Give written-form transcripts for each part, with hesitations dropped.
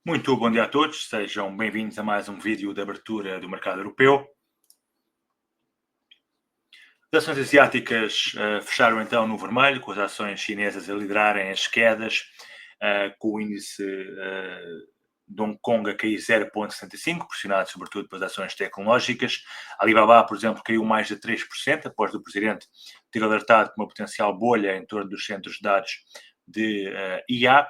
Muito bom dia a todos, sejam bem-vindos a mais um vídeo de abertura do mercado europeu. As ações asiáticas fecharam então no vermelho, com as ações chinesas a liderarem as quedas, com o índice de Hong Kong a cair 0,65, pressionado sobretudo pelas ações tecnológicas. Alibaba, por exemplo, caiu mais de 3%, após o presidente ter alertado com uma potencial bolha em torno dos centros de dados de IA.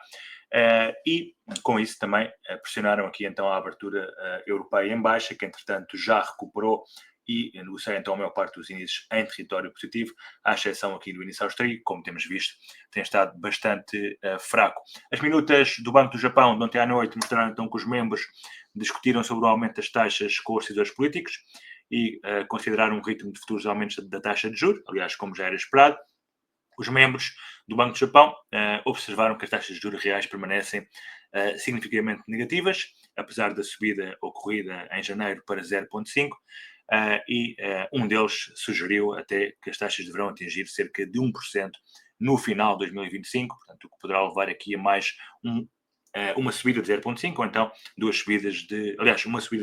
E com isso também pressionaram aqui então a abertura europeia em baixa, que entretanto já recuperou e negocia então a maior parte dos índices em território positivo, à exceção aqui do índice austríaco, como temos visto, tem estado bastante fraco. As minutas do Banco do Japão de ontem à noite mostraram então que os membros discutiram sobre o aumento das taxas com os decisores políticos e consideraram um ritmo de futuros aumentos da taxa de juros, aliás, como já era esperado. Os membros do Banco do Japão observaram que as taxas de juros reais permanecem significativamente negativas, apesar da subida ocorrida em janeiro para 0,5%, um deles sugeriu até que as taxas deverão atingir cerca de 1% no final de 2025, portanto, o que poderá levar aqui a mais uma subida de 0,5 ou então uma subida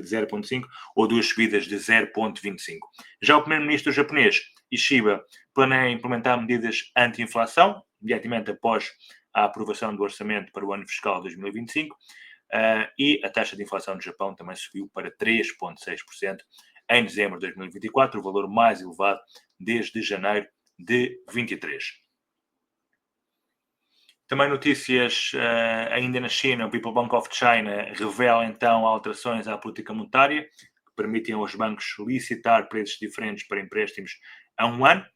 de 0,5 ou duas subidas de 0,25. Já o primeiro-ministro japonês, Ishiba, planeia implementar medidas anti-inflação, imediatamente após a aprovação do orçamento para o ano fiscal de 2025, e a taxa de inflação do Japão também subiu para 3,6% em dezembro de 2024, o valor mais elevado desde janeiro de 23. Também notícias ainda na China, o People Bank of China revela então alterações à política monetária que permitem aos bancos licitar preços diferentes para empréstimos a um ano.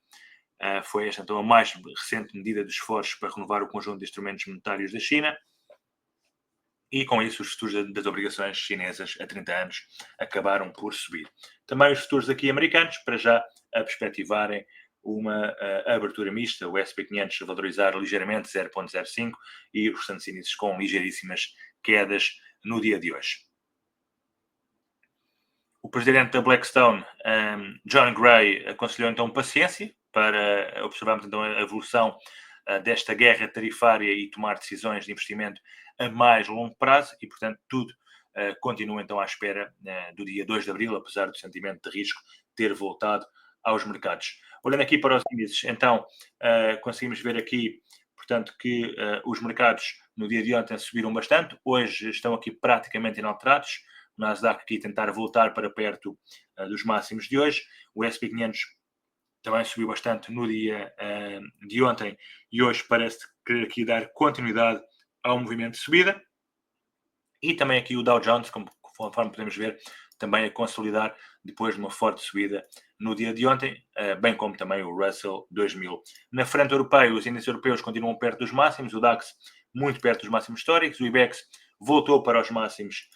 Foi esta então a mais recente medida de esforços para renovar o conjunto de instrumentos monetários da China. E com isso os futuros das obrigações chinesas a 30 anos acabaram por subir. Também os futuros aqui americanos, para já a perspectivarem uma abertura mista, o S&P 500 a valorizar ligeiramente 0,05 e os restantes índices com ligeiríssimas quedas no dia de hoje. O presidente da Blackstone, John Gray, aconselhou então paciência para observarmos então a evolução desta guerra tarifária e tomar decisões de investimento a mais longo prazo e, portanto, tudo continua então à espera do dia 2 de abril, apesar do sentimento de risco ter voltado aos mercados. Olhando aqui para os índices, então, conseguimos ver aqui, portanto, que os mercados no dia de ontem subiram bastante, hoje estão aqui praticamente inalterados, o Nasdaq aqui tentar voltar para perto dos máximos de hoje, o S&P 500 também subiu bastante no dia de ontem e hoje parece querer aqui dar continuidade ao movimento de subida. E também aqui o Dow Jones, conforme podemos ver, também a consolidar depois de uma forte subida no dia de ontem, bem como também o Russell 2000. Na frente europeia, os índices europeus continuam perto dos máximos, o DAX muito perto dos máximos históricos, o IBEX voltou para os máximos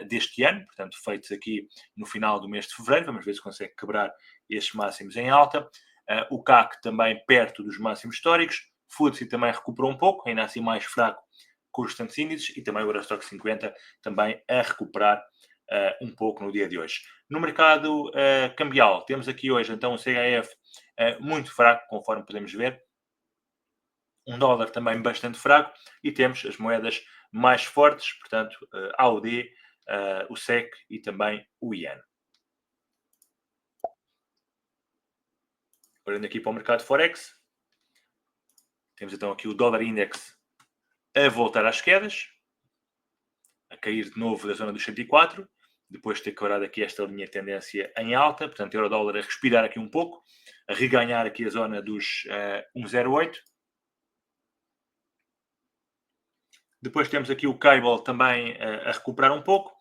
deste ano, portanto feitos aqui no final do mês de fevereiro, vamos ver se consegue quebrar estes máximos em alta. O CAC também perto dos máximos históricos, FTSE também recuperou um pouco, ainda assim mais fraco com os restantes índices, e também o Eurostock 50 também a recuperar um pouco no dia de hoje. No mercado cambial, temos aqui hoje então o CHF muito fraco, conforme podemos ver, um dólar também bastante fraco, e temos as moedas mais fortes, portanto, AUD, o SEC e também o IEN. Olhando aqui para o mercado Forex, temos então aqui o dólar index a voltar às quedas, a cair de novo da zona dos 104, depois de ter quebrado aqui esta linha de tendência em alta, portanto, euro-dólar a respirar aqui um pouco, a reganhar aqui a zona dos 1,08. Depois temos aqui o cable também a recuperar um pouco.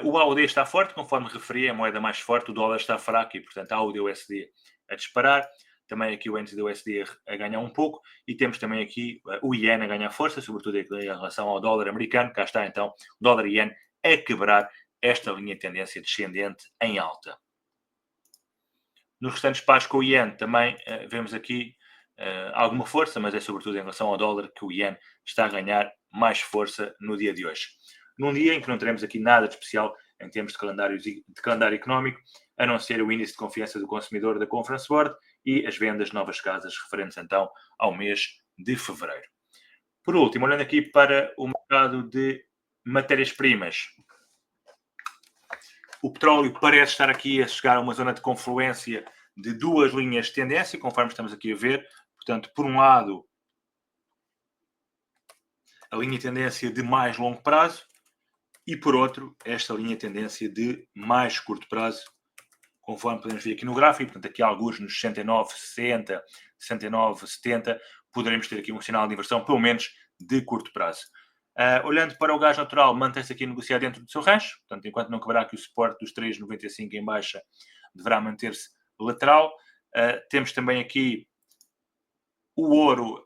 O AUD está forte, conforme referi, é a moeda mais forte, o dólar está fraco e, portanto, a AUD-USD a disparar. Também aqui o NZD-USD a ganhar um pouco. E temos também aqui o iene a ganhar força, sobretudo em relação ao dólar americano. Cá está, então, o dólar e iene a quebrar esta linha de tendência descendente em alta. Nos restantes pares com o iene também vemos aqui alguma força, mas é sobretudo em relação ao dólar que o iene está a ganhar mais força no dia de hoje. Num dia em que não teremos aqui nada de especial em termos de calendário económico, a não ser o índice de confiança do consumidor da Conference Board e as vendas de novas casas referentes então ao mês de fevereiro. Por último, olhando aqui para o mercado de matérias-primas. O petróleo parece estar aqui a chegar a uma zona de confluência de duas linhas de tendência, conforme estamos aqui a ver. Portanto, por um lado, a linha de tendência de mais longo prazo e, por outro, esta linha de tendência de mais curto prazo, conforme podemos ver aqui no gráfico. Portanto, aqui alguns nos 69,60, 69,70, poderemos ter aqui um sinal de inversão, pelo menos de curto prazo. Olhando para o gás natural, mantém-se aqui a negociar dentro do seu range, portanto, enquanto não quebrar aqui o suporte dos 3,95 em baixa, deverá manter-se lateral. Temos também aqui o ouro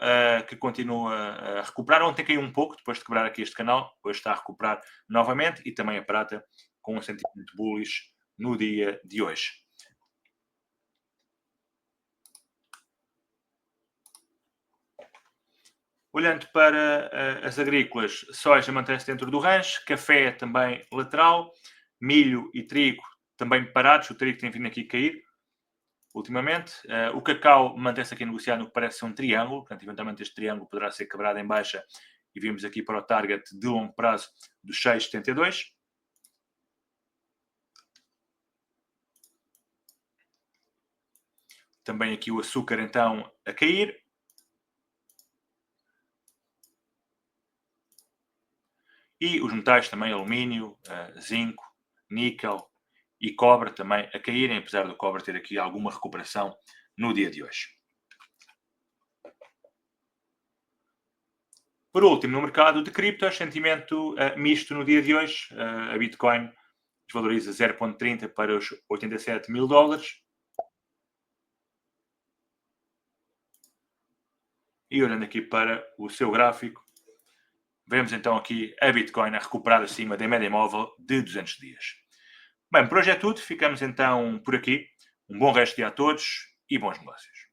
que continua a recuperar. Ontem caiu um pouco, depois de quebrar aqui este canal, hoje está a recuperar novamente, e também a prata com um sentimento bullish no dia de hoje. Olhando para as agrícolas, soja mantém-se dentro do range, café também lateral, milho e trigo também parados. O trigo tem vindo aqui a cair ultimamente. O cacau mantém-se aqui a negociar no que parece ser um triângulo, portanto, eventualmente este triângulo poderá ser quebrado em baixa e vimos aqui para o target de longo prazo dos 6,72. Também aqui o açúcar então a cair. E os metais também, alumínio, zinco, níquel e cobre também a caírem, apesar do cobre ter aqui alguma recuperação no dia de hoje. Por último, no mercado de criptos, sentimento misto no dia de hoje. A Bitcoin desvaloriza 0,30 para os 87 mil dólares. E olhando aqui para o seu gráfico, vemos então aqui a Bitcoin a recuperar acima da média móvel de 200 dias. Bem, por hoje é tudo. Ficamos então por aqui. Um bom resto de dia a todos e bons negócios.